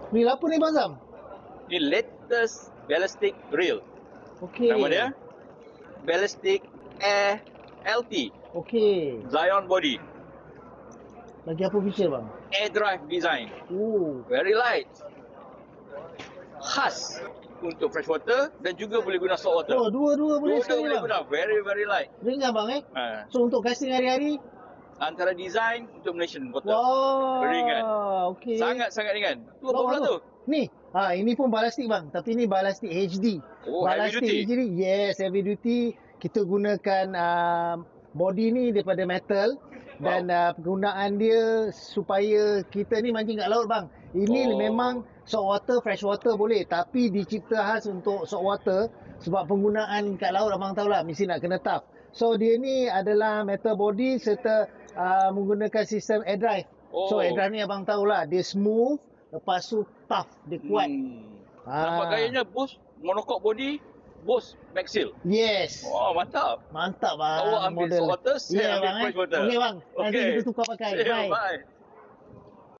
Ni apa ni Bang Zam? Ni latest ballistic reel. Okey. Nama dia Ballistic Air LT. Okey. Zion body. Lagi apa feature bang? Air drive design. Oh. Very light. Khas untuk freshwater dan juga boleh guna saltwater. Oh, dua-dua boleh Dua-dua sekali boleh bang. guna. Very, very light. Ringan bang Ha. So untuk casting hari-hari? Antara design untuk Malaysian water. Wow. Ringan. Okey. Sangat-sangat ringan. Tu apa pula tu? Ni. Ini pun balastik bang. Tapi ni balastik HD. Oh, balastik heavy duty. HD. Yes, heavy duty. Kita gunakan body ni daripada metal. Dan penggunaan dia supaya kita ni mancing kat laut bang. Ini memang saltwater, freshwater boleh. Tapi dicipta khas untuk saltwater. Sebab penggunaan kat laut abang tahulah. Mesti nak kena tough. So dia ni adalah metal body serta menggunakan sistem air drive. So air drive ni abang tahulah. Dia smooth. Lepas tu tough. Dia kuat. Nampak gayanya boost monocoque body, boost maxil. Yes. Oh, mantap. Mantap bang. Awak ambil saltwater, saya ambil freshwater. Okey bang. Nanti Okey. kita tukar pakai. Yeah, Bye. bye.